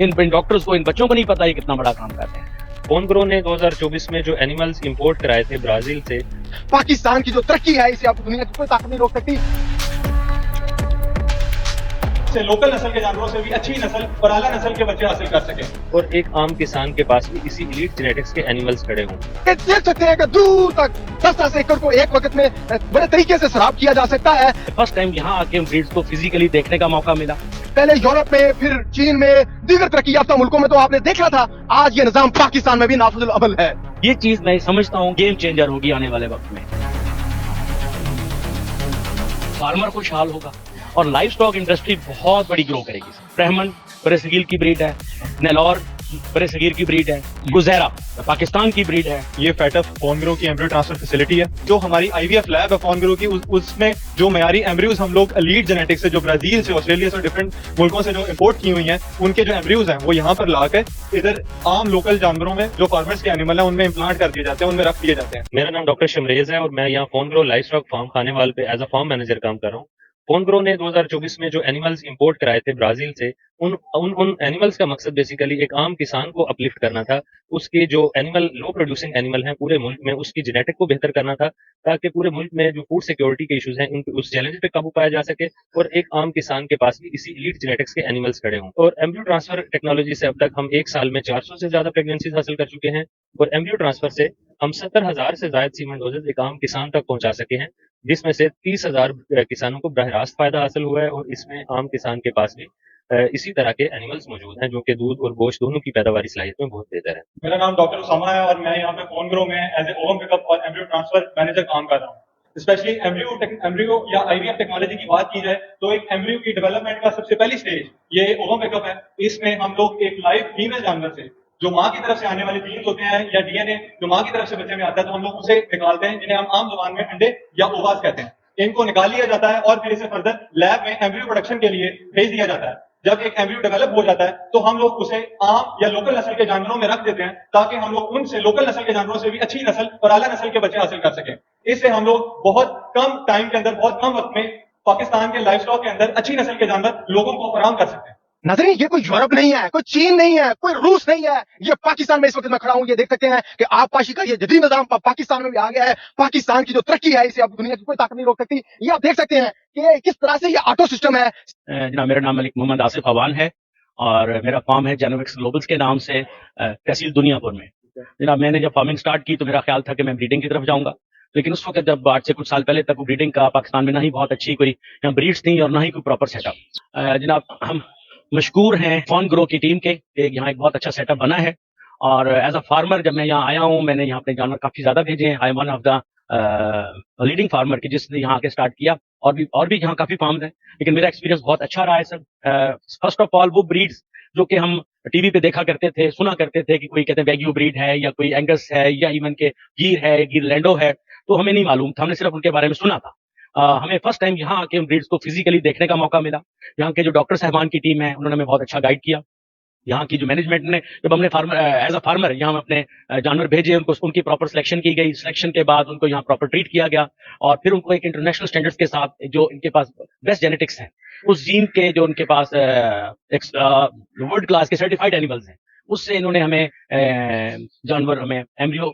इन doctors को, इन बच्चों को नहीं पता ये कितना बड़ा काम कर रहे हैं। फोनग्रो ने 2024 में जो एनिमल्स इंपोर्ट कराए थे ब्राजील से, पाकिस्तान की जो तरक्की है इसे आप दुनिया की कोई ताकत नहीं रोक सकती। से लोकल नस्ल के जानवरों से भी अच्छी नस्ल और आला नस्ल के बच्चे हासिल कर सके। और एक आम किसान के पास भी इसी एलीट जेनेटिक्स के एनिमल्स खड़े हों। ये देख सकते हैं कि दूर तक 10-10 एकड़ को एक वक्त में बड़े तरीके से सराब किया जा सकता है। फर्स्ट टाइम यहाँ आके ब्रीड्स को फिजिकली देखने का मौका मिला। पहले यूरोप में, फिर चीन में, दीगर तरक्की याफ्ता मुल्कों में तो आपने देखा था। आज ये निजाम पाकिस्तान में भी नाफिजुल अमल है। ये चीज मैं समझता हूँ गेम चेंजर होगी आने वाले वक्त में। फार्मर खुशहाल होगा और लाइफ स्टॉक इंडस्ट्री बहुत बड़ी ग्रो करेगी। ब्राह्मण बरेसगीर की ब्रीड है, नेलोर बरेसगीर की ब्रीड है, गुजैरा पाकिस्तान की ब्रीड है। ये फेटअप फोनग्रो की एम्ब्रियो ट्रांसफर फैसिलिटी है। जो हमारी आईवीएफ लैब है फोनग्रो की, उसमें जो मयारी एम्ब्रियोज हम लोग एलीट जेनेटिक्स से, जो ब्राजील से, ऑस्ट्रेलिया से, डिफरेंट मुल्कों से जो इंपोर्ट की हुई हैं, उनके जो एम्ब्रियोज हैं वो यहाँ पर लाकर इधर आम लोकल जानवरों में जो फार्मर्स के एनिमल हैं उनमें इम्प्लांट कर दिए जाते हैं, उनमें रख दिए जाते हैं। मेरा नाम डॉक्टर शमरेज है और मैं यहाँ फोनग्रो लाइफ स्टॉक फार्म खानेवाल पे एज अ फार्म मैनेजर काम कर रहा हूँ। फोनग्रो ने 2024 में जो एनिमल्स इंपोर्ट कराए थे ब्राजील से, उन एनिमल्स का मकसद बेसिकली एक आम किसान को अपलिफ्ट करना था। उसके जो एनिमल लो प्रोड्यूसिंग एनिमल हैं पूरे मुल्क में, उसकी जेनेटिक को बेहतर करना था, ताकि पूरे मुल्क में जो फूड सिक्योरिटी के इश्यूज हैं उस चैलेंज पे काबू पाया जा सके और एक आम किसान के पास भी इसी एलीट जेनेटिक्स के एनिमल्स खड़े हों। और एम्ब्रियो ट्रांसफर टेक्नोलॉजी से अब तक हम एक साल में 400 से ज्यादा प्रेगनेंसीज हासिल कर चुके हैं और एम्ब्रियो ट्रांसफर से हम 70,000 से ज्यादा सीमेंट डोजेज एक आम किसान तक पहुंचा सके हैं, जिसमें से 30,000 किसानों को बराह रास्त फायदा हासिल हुआ है। और इसमें आम किसान के पास भी इसी तरह के एनिमल्स मौजूद हैं जो कि दूध और गोश्त दोनों की पैदावारी सलाहियत में बहुत बेहतर है। मेरा नाम डॉक्टर उसामा है और मैं यहाँ पे फोनग्रो में एज ए ओवम पिकअप और एम्ब्रियो ट्रांसफर मैनेजर काम कर रहा हूँ। स्पेशली एम्ब्रियो या आईवीएफ टेक्नोलॉजी की बात की जाए तो एक एम्ब्रियो की डेवलपमेंट का सबसे पहली स्टेज ये ओवम पिकअप है। इसमें हम लोग एक लाइव फीमेल जानवर से जो माँ की तरफ से आने वाले जीन्स होते हैं या डीएनए जो माँ की तरफ से बच्चे में आता है, तो हम लोग उसे निकालते हैं, जिन्हें हम आम जुबान में अंडे या ओवास कहते हैं। इनको निकाल लिया जाता है और फिर इसे फर्दर लैब में एम्ब्रियो प्रोडक्शन के लिए भेज दिया जाता है। जब एक एम्ब्रियो डेवलप हो जाता है तो हम लोग उसे आम या लोकल नस्ल के जानवरों में रख देते हैं, ताकि हम लोग उनसे लोकल नस्ल के जानवरों से भी अच्छी नस्ल और आला नस्ल के बच्चे हासिल कर सकें। इससे हम लोग बहुत कम टाइम के अंदर, बहुत कम वक्त में पाकिस्तान के लाइफ स्टॉक के अंदर अच्छी नस्ल के जानवर लोगों को फराहम कर सकते हैं। नाज़रीन, ये कोई यूरोप नहीं है, कोई चीन नहीं है, कोई रूस नहीं है, ये पाकिस्तान में इस वक्त मैं खड़ा हूं। ये देख सकते हैं कि आबपाशी का ये जदीद निजाम पाकिस्तान में भी आ गया है। पाकिस्तान की जो तरक्की है इसे अब दुनिया की कोई ताकत नहीं रोक सकती। ये आप देख सकते हैं कि किस तरह से ये ऑटो सिस्टम है। जनाब, मेरा नाम मलिक मोहम्मद आसिफ अवान है और मेरा फार्म है जेनोविक्स ग्लोबल्स के नाम से, तहसील दुनियापुर में। जनाब, मैंने जब फार्मिंग स्टार्ट की तो मेरा ख्याल था कि मैं ब्रीडिंग की तरफ जाऊंगा, लेकिन उस वक्त जब आज से कुछ साल पहले तक ब्रीडिंग का पाकिस्तान में ना ही बहुत अच्छी कोई ब्रीड्स थी और ना ही कोई प्रॉपर सेटअप। जनाब, हम मशकूर हैं फोनग्रो की टीम के, यहाँ एक बहुत अच्छा सेटअप बना है। और एज अ फार्मर जब मैं यहाँ आया हूँ, मैंने यहाँ अपने जानवर काफी ज्यादा भेजे हैं। I am one of the leading farmer की जिसने यहाँ आके स्टार्ट किया, और भी यहाँ काफी फार्म्स हैं, लेकिन मेरा एक्सपीरियंस बहुत अच्छा रहा है सर। फर्स्ट ऑफ ऑल वो ब्रीड्स जो कि हम टीवी पे देखा करते थे, सुना करते थे कि कोई कहते हैं वैग्यू ब्रीड है या कोई एंगस है या इवन के गिर है, गिर लैंडो है, तो हमें नहीं मालूम था, हमने सिर्फ उनके बारे में सुना था। हमें फर्स्ट टाइम यहाँ आके ब्रीड्स को फिजिकली देखने का मौका मिला। यहाँ के जो डॉक्टर साहबान की टीम है उन्होंने हमें बहुत अच्छा गाइड किया। यहाँ की जो मैनेजमेंट ने, जब हमने एज अ फार्मर यहाँ अपने जानवर भेजे, उनको उनकी प्रॉपर सिलेक्शन की गई। सिलेक्शन के बाद उनको यहाँ प्रॉपर ट्रीट किया गया और फिर उनको एक इंटरनेशनल स्टैंडर्ड्स के साथ जो इनके पास बेस्ट जेनेटिक्स है, उस जीन के जो उनके पास वर्ल्ड क्लास के सर्टिफाइड एनिमल्स हैं, उससे इन्होंने हमें जानवर, हमें एम्ब्रियो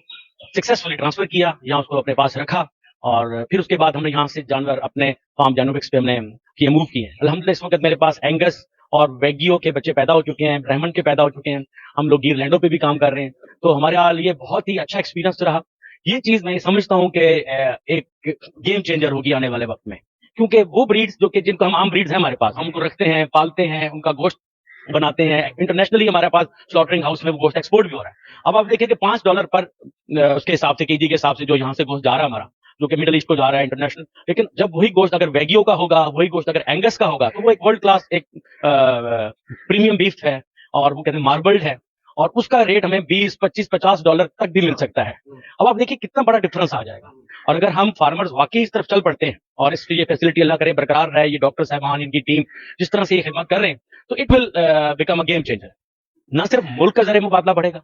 सक्सेसफुली ट्रांसफर किया, यहाँ उसको अपने पास रखा और फिर उसके बाद हमने यहाँ से जानवर अपने फार्म जेनोविक्स पे हमने मूव किए। अल्हम्दुलिल्लाह इस वक्त मेरे पास एंगस और वैग्यो के बच्चे पैदा हो चुके हैं, ब्राह्मण के पैदा हो चुके हैं। हम लोग गिर लैंडो पे भी काम कर रहे हैं, तो हमारे हाल ये बहुत ही अच्छा एक्सपीरियंस रहा। ये चीज मैं समझता हूँ कि एक गेम चेंजर होगी आने वाले वक्त में, क्योंकि वो ब्रीड्स जो कि जिनको हम आम ब्रीड्स हैं हमारे पास, हम उनको रखते हैं, पालते हैं, उनका गोश्त बनाते हैं। इंटरनेशनली हमारे पास स्लॉटरिंग हाउस में वो गोश्त एक्सपोर्ट भी हो रहा है। अब आप देखिए कि $5 पर उसके हिसाब से, केजी के हिसाब से जो यहाँ से गोश्त जा रहा है हमारा, जो कि मिडिल ईस्ट को जा रहा है इंटरनेशनल, लेकिन जब वही गोश्त अगर वैग्यो का होगा, वही गोश्त अगर एंगस का होगा, तो वो एक वर्ल्ड क्लास एक प्रीमियम बीफ है और वो कहते हैं मार्बल्ड है, और उसका रेट हमें $20, $25, $50 तक भी मिल सकता है। अब आप देखिए कितना बड़ा डिफरेंस आ जाएगा। और अगर हम फार्मर्स वाकई इस तरफ चल पड़ते हैं और इस ये फैसिलिटी अल्लाह करे बरकरार रहे, ये डॉक्टर साहबान, इनकी टीम जिस तरह से ये खिदमत कर रहे हैं, तो it will become a game changer. ना सिर्फ मुल्क का ज़रिए मुबादला बढ़ेगा,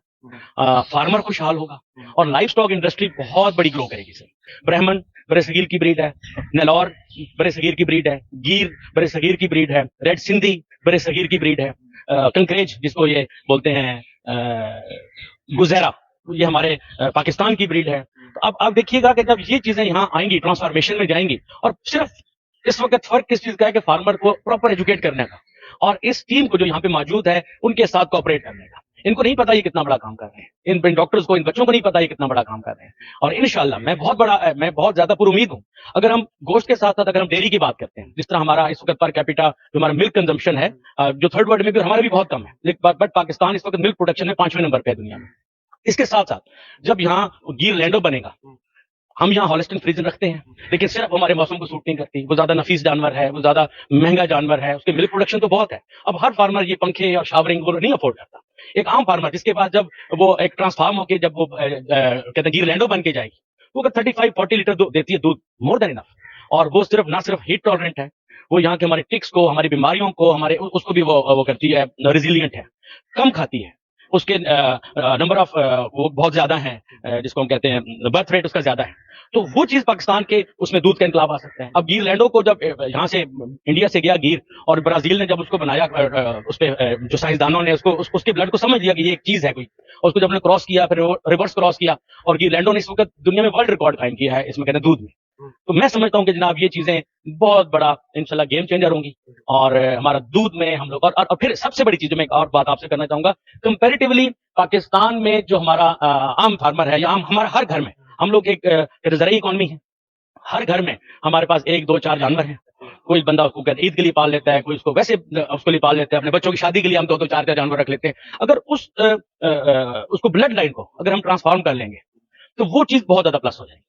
फार्मर खुशहाल होगा और लाइफ स्टॉक इंडस्ट्री बहुत बड़ी ग्रो करेगी सर। ब्राह्मण बड़े सगीर की ब्रीड है, नेलौर बड़े सगीर की ब्रीड है, गिर बड़े सगीर की ब्रीड है, रेड सिंधी बड़े सगीर की ब्रीड है, कंकरेज जिसको ये बोलते हैं, गुजैरा, ये हमारे पाकिस्तान की ब्रीड है। तो अब आप देखिएगा कि जब ये चीजें यहाँ आएंगी, ट्रांसफॉर्मेशन में जाएंगी, और सिर्फ इस वक्त फर्क किस चीज का है कि फार्मर को प्रॉपर एजुकेट करने का और इस टीम को जो यहाँ पे मौजूद है उनके साथ कोऑपरेट करने का। इनको नहीं पता ये कितना बड़ा काम कर रहे हैं, इन डॉक्टर्स को, इन बच्चों को नहीं पता ये कितना बड़ा काम कर रहे हैं। और इंशाल्लाह मैं बहुत ज्यादा पुरुमीद हूँ। अगर हम गोश्त के साथ साथ अगर हम डेयरी की बात करते हैं, जिस तरह हमारा इस वक्त पर कैपिटा जो हमारा मिल्क कंजम्पशन है, जो थर्ड वर्ल्ड में भी हमारा भी बहुत कम है, बट पाकिस्तान इस वक्त मिल्क प्रोडक्शन में 5वें नंबर पे है दुनिया में। इसके साथ साथ जब यहाँ गिर लैंडो बनेगा, हम यहाँ हॉलिस्टन फ्रीजन रखते हैं, लेकिन सिर्फ हमारे मौसम को सूट नहीं करती, वो ज्यादा नफीस जानवर है, वो ज्यादा महंगा जानवर है, उसके मिल्क प्रोडक्शन तो बहुत है। अब हर फार्मर ये पंखे और शावरिंग वो नहीं अफोर्ड करता। एक आम फार्मर जिसके पास जब वो एक ट्रांसफार्म होके जब वो कहते हैं गिर लैंडो बन के जाएगी, वो अगर 35-40 लीटर देती है दूध, मोर देन इनफ। और वो सिर्फ ना सिर्फ हीट टॉलरेंट है, वो यहाँ के हमारे टिक्स को, हमारी बीमारियों को, हमारे उसको भी वो करती है, रेजिलियंट है, कम खाती है, उसके नंबर ऑफ वो बहुत ज्यादा है, जिसको हम कहते हैं बर्थ रेट उसका ज्यादा है। तो वो चीज पाकिस्तान के उसमें दूध का इनकलाब आ सकता है। अब गिर लैंडो को जब यहाँ से इंडिया से गया गिर, और ब्राजील ने जब उसको बनाया, उस पे जो साइंसदानों ने उसके ब्लड को समझ लिया कि ये एक चीज है कोई, और उसको जब हमने क्रॉस किया, फिर रिवर्स क्रॉस किया, और गिर लैंडो ने इस वक्त दुनिया में वर्ल्ड रिकॉर्ड कायम किया है इसमें कहते हैं दूध में। तो मैं समझता हूँ कि जनाब ये चीजें बहुत बड़ा इंशाल्लाह गेम चेंजर होंगी, और हमारा दूध में हम लोग, और फिर सबसे बड़ी चीज, मैं एक और बात आपसे करना चाहूंगा, कंपैरेटिवली पाकिस्तान में जो हमारा आम फार्मर है, या हमारा हर घर में, हम लोग एक ज़राई इकोनॉमी है, हर घर में हमारे पास 1, 2, 4 जानवर हैं। कोई बंदा उसको ईद के लिए पाल लेता है, कोई उसको वैसे उसके लिए पाल लेता है, अपने बच्चों की शादी के लिए हम 2, 2, 4 जानवर रख लेते हैं। अगर उसको ब्लड लाइन को अगर हम ट्रांसफॉर्म कर लेंगे तो वो चीज बहुत ज्यादा प्लस हो जाएगी।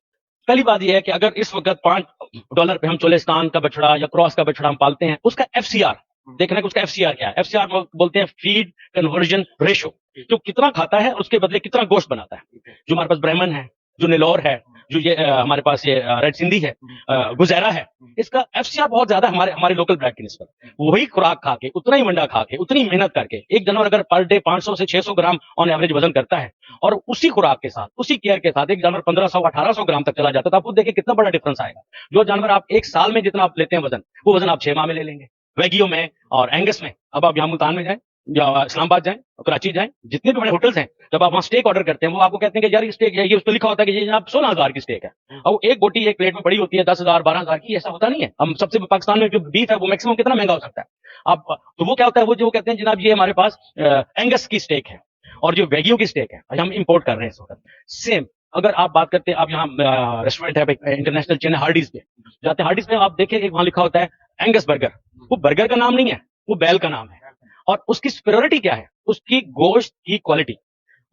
पहली बात यह है कि अगर इस वक्त $5 पे हम चोलिस्तान का बछड़ा या क्रॉस का बछड़ा हम पालते हैं, उसका FCR देखना कि उसका FCR क्या है। FCR बोलते हैं फीड कन्वर्जन रेशो, जो कितना खाता है उसके बदले कितना गोश्त बनाता है। जो हमारे पास ब्राह्मण है, जो नेलौर है, जो ये हमारे पास ये रेड सिंधी है, गुजैरा है, इसका FCR बहुत ज्यादा है हमारे लोकल ब्रांड की निस्बत। वही खुराक खा के, उतना ही मंडा खा के, उतनी मेहनत करके, एक जानवर अगर पर डे 500 से 600 ग्राम ऑन एवरेज वजन करता है, और उसी खुराक के साथ, उसी केयर के साथ एक जानवर 1500-1800 ग्राम तक चला जाता है, तो आप खुद देखिए कितना बड़ा डिफरेंस आएगा। जो जानवर आप एक साल में जितना आप लेते हैं वजन, वो वजन आप 6 माह में ले लेंगे। वैगियो में और एंगस में, अब आप यहाँ मुल्तान में जाएं या इस्लामाबाद जाएं, कराची जाएं, जितने भी बड़े होटल्स हैं, जब आप वहाँ स्टेक ऑर्डर करते हैं, वो आपको कहते हैं कि यार ये स्टेक है, ये उस पर लिखा होता है कि ये जनाब 16,000 की स्टेक है, और एक बोटी एक प्लेट में पड़ी होती है 10,000 12,000 की। ऐसा होता नहीं है। हम सबसे पाकिस्तान में जो बीफ है वो मैक्सिमम कितना महंगा हो सकता है आप, तो वो क्या होता है, वो जो कहते हैं जनाब ये हमारे पास एंगस की स्टेक है, और जो वैगियो की स्टेक है हम इंपोर्ट कर रहे हैं इस वक्त। सेम अगर आप बात करते हैं, आप यहाँ रेस्टोरेंट है, इंटरनेशनल चेन है, हार्डीज पे जाते हैं, हार्डीज पे आप देखें वहां लिखा होता है एंगस बर्गर। वो बर्गर का नाम नहीं है, वो बैल का नाम है। और उसकी सुपीरियरिटी क्या है, उसकी गोश्त की क्वालिटी,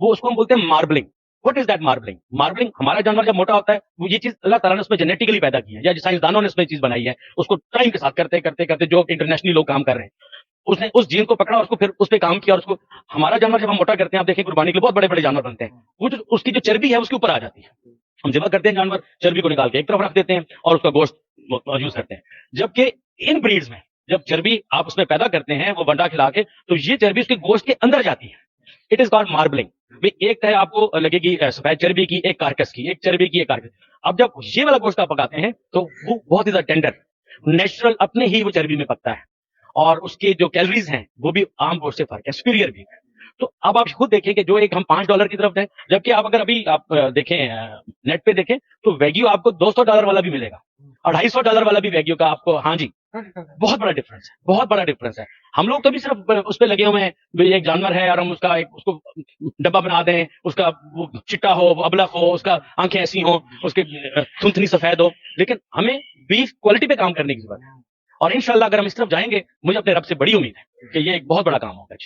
वो उसको हम बोलते हैं marbling. What is that marbling? Marbling, हमारा जानवर जब मोटा होता है, वो ये चीज अल्लाह ताला ने उसमें जेनेटिकली पैदा की है, या साइंसदानों ने उसमें चीज बनाई है, उसको टाइम के साथ करते करते करते जो इंटरनेशनली लोग काम कर रहे हैं, उसने उस जीन को पकड़ा, उसको फिर उस पर काम किया, और उसको हमारा जानवर जब हम मोटा करते हैं, आप देखिए कुर्बानी के लिए बहुत बड़े बड़े जानवर बनते हैं, वो जो उसकी जो चर्बी है उसके ऊपर आ जाती है। हम जब करते हैं जानवर, चर्बी को निकाल के एक तरफ रख देते हैं और उसका गोश्त यूज करते हैं। जबकि इन ब्रीड्स में जब चर्बी आप उसमें पैदा करते हैं, वो बंडा खिला के, तो ये चर्बी उसके गोश्त के अंदर जाती है। It is called marbling. एक तय आपको लगेगी सफेद चर्बी की, एक कारकस की, एक चर्बी की, एक कारकस। अब जब ये वाला गोश्त आप पकाते हैं तो वो बहुत ही ज्यादा टेंडर, नेचुरल अपने ही वो चर्बी में पकता है, और उसके जो कैलोरीज हैं वो भी आम गोश्त से फर्क है, सुपीरियर भी है। तो अब आप खुद देखें कि जो एक हम $5 की तरफ जाए, जबकि आप अगर अभी आप देखें नेट पे देखें तो वैग्यू आपको $200 वाला भी मिलेगा, $250 वाला भी वैग्यू का आपको। हाँ जी, बहुत बड़ा डिफरेंस है, बहुत बड़ा डिफरेंस है। हम लोग तो भी सिर्फ उस पर लगे हुए हैं, एक जानवर है और हम उसका उसको डब्बा बना दें, उसका वो चिट्टा हो, वो अबलख हो, उसका आंखें ऐसी हो, उसके थुथनी सफेद हो, लेकिन हमें बीफ क्वालिटी पे काम करने की जरूरत है। और इंशाल्लाह अगर हम इस तरफ जाएंगे, मुझे अपने रब से बड़ी उम्मीद है कि ये एक बहुत बड़ा काम होगा।